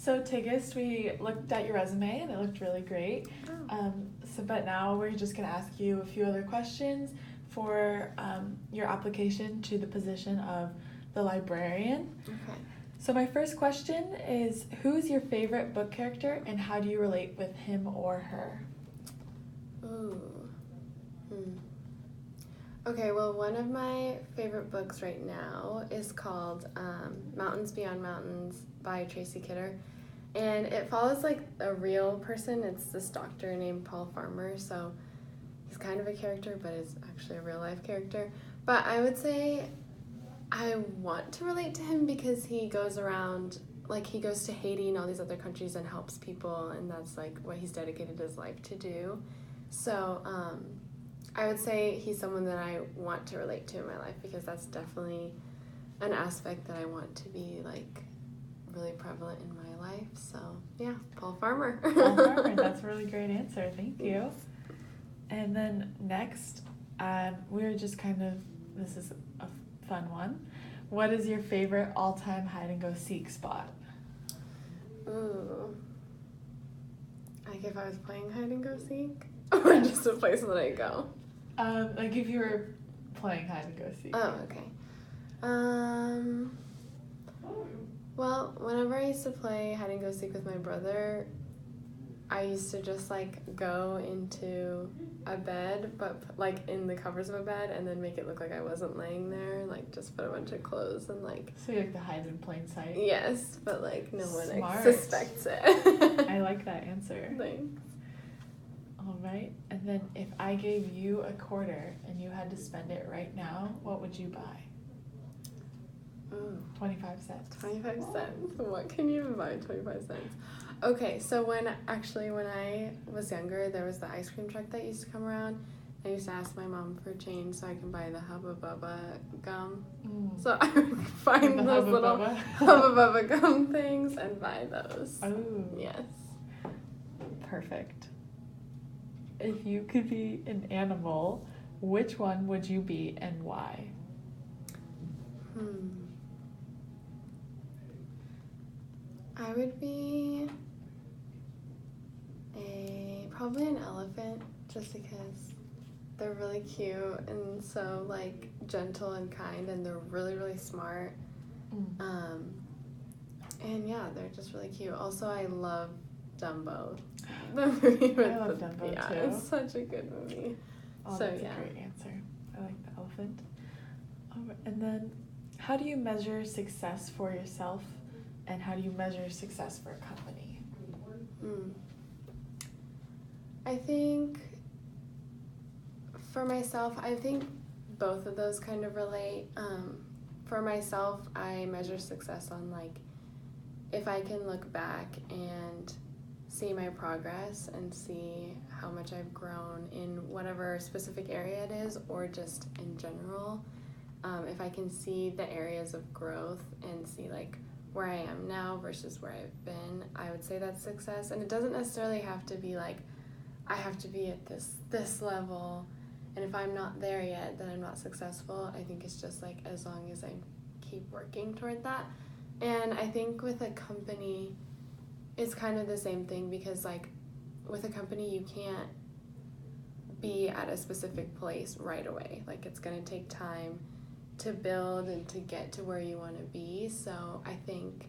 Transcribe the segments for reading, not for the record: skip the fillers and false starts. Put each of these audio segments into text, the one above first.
So Tigist, we looked at your resume and it looked really great. Oh. But now we're just gonna ask you a few other questions for your application to the position of the librarian. Okay. So my first question is, who's your favorite book character and how do you relate with him or her? Ooh. Okay, well, one of my favorite books right now is called Mountains Beyond Mountains by Tracy Kidder. And it follows like a real person. It's this doctor named Paul Farmer. So he's kind of a character, but it's actually a real life character. But I would say I want to relate to him because he goes around, like he goes to Haiti and all these other countries and helps people. And that's like what he's dedicated his life to do. So I would say he's someone that I want to relate to in my life because that's definitely an aspect that I want to be like really prevalent in my life. So yeah, Paul Farmer. Paul Farmer, that's a really great answer. Thank you. And then next, we're just this is a fun one. What is your favorite all-time hide-and-go-seek spot? Ooh. Like if I was playing hide and go seek, or just a place that I go. Like if you were playing hide and go seek. Oh, okay. Well, whenever I used to play hide and go seek with my brother, I used to just like go into a bed, but like in the covers of a bed, and then make it look like I wasn't laying there. Like just put a bunch of clothes and like. So you like to hide in plain sight. Yes, but like no one Smart. suspects it. I like that answer. Thanks. All right, and then if I gave you a quarter and you had to spend it right now, what would you buy? Ooh. 25 cents. 25 cents. What can you even buy 25 cents? Okay, so when I was younger, there was the ice cream truck that used to come around. I used to ask my mom for change so I can buy the Hubba Bubba gum. So I would find those little Hubba Bubba gum things and buy those. Oh. Yes. Perfect. If you could be an animal, which one would you be and why? I would be probably an elephant, just because they're really cute and so like gentle and kind, and they're really, really smart. And yeah, they're just really cute. Also, I love Dumbo. The movie with I love Dumbo too. It's such a good movie. Oh, so that's yeah. a great answer. I like the elephant. And then, how do you measure success for yourself, and how do you measure success for a company? I think for myself, I think both of those kind of relate. For myself, I measure success on like if I can look back and see my progress and see how much I've grown in whatever specific area it is, or just in general. If I can see the areas of growth and see like where I am now versus where I've been, I would say that's success. And it doesn't necessarily have to be like I have to be at this level, and if I'm not there yet, then I'm not successful. I think it's just like as long as I keep working toward that. And I think with a company, it's kind of the same thing, because like with a company, you can't be at a specific place right away. Like it's going to take time to build and to get to where you want to be. So I think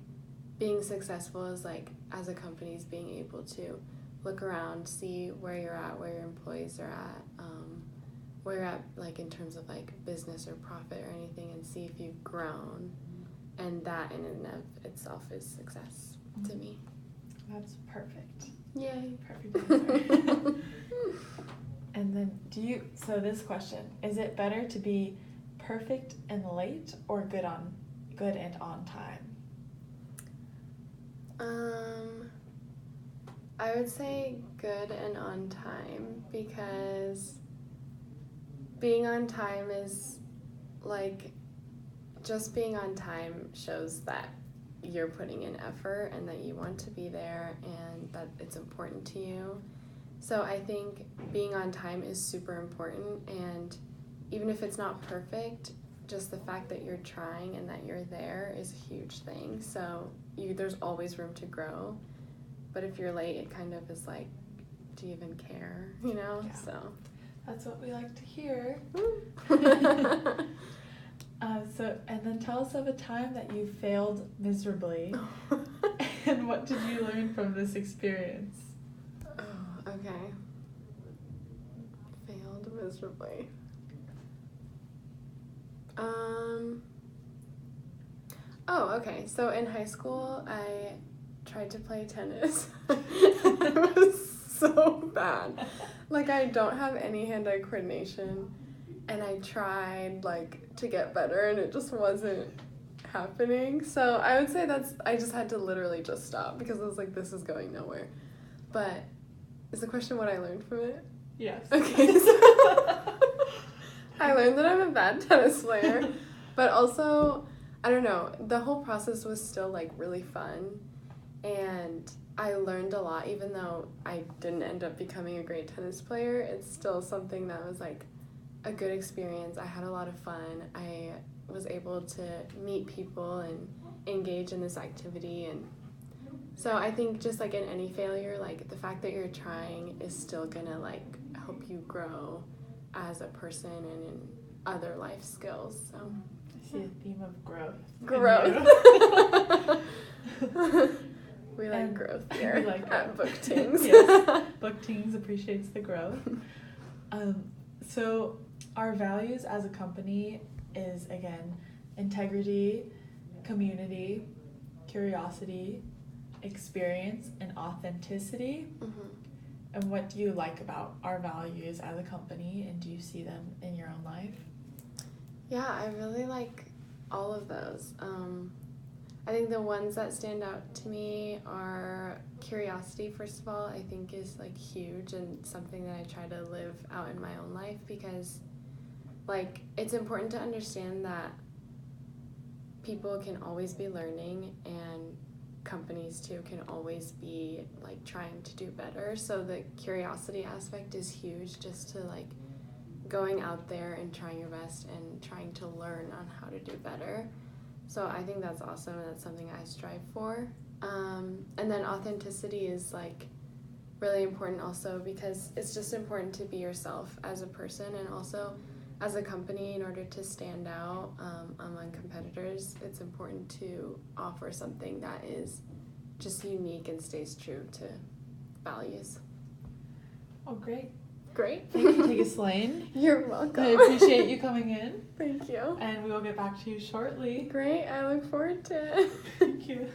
being successful is like, as a company, is being able to look around, see where you're at, where your employees are at, where you're at like in terms of like business or profit or anything, and see if you've grown. And that in and of itself is success to me. That's perfect. Yay. Perfect answer. And then so this question, is it better to be perfect and late or good and on time? I would say good and on time, because being on time is like, just being on time shows that you're putting in effort and that you want to be there and that it's important to you. So I think being on time is super important, and even if it's not perfect, just the fact that you're trying and that you're there is a huge thing. So there's always room to grow. But if you're late, it kind of is like, do you even care, you know? Yeah. So that's what we like to hear. And then tell us of a time that you failed miserably, and what did you learn from this experience? Oh, okay. Failed miserably. Oh, okay. So in high school, I tried to play tennis. It was so bad. Like, I don't have any hand-eye coordination, and I tried, like, to get better, and it just wasn't happening. So I would say I just had to literally just stop, because I was like, this is going nowhere. But is the question what I learned from it? Yes. Okay, so I learned that I'm a bad tennis player, but also, I don't know, the whole process was still, like, really fun, and I learned a lot. Even though I didn't end up becoming a great tennis player, it's still something that was, like, a good experience. I had a lot of fun. I was able to meet people and engage in this activity, and so I think just, like, in any failure, like, the fact that you're trying is still gonna, like, help you grow as a person and in other life skills. So I see a theme of growth. We like growth We here like at growth. Book Tings. Yes, Book Tings appreciates the growth. So our values as a company is, again, integrity, community, curiosity, experience, and authenticity. Mm-hmm. And what do you like about our values as a company, and do you see them in your own life? Yeah, I really like all of those. I think the ones that stand out to me are curiosity, first of all, I think is, like, huge and something that I try to live out in my own life, because, like, it's important to understand that people can always be learning, and companies too can always be, like, trying to do better. So the curiosity aspect is huge, just to, like, going out there and trying your best and trying to learn on how to do better. So I think that's awesome, and that's something I strive for. And then authenticity is, like, really important also, because it's just important to be yourself as a person, and also as a company, in order to stand out among competitors, it's important to offer something that is just unique and stays true to values. Oh, great. Great. Thank you, Tigis Lane. You're welcome. I appreciate you coming in. Thank you. And we will get back to you shortly. Great. I look forward to it. Thank you.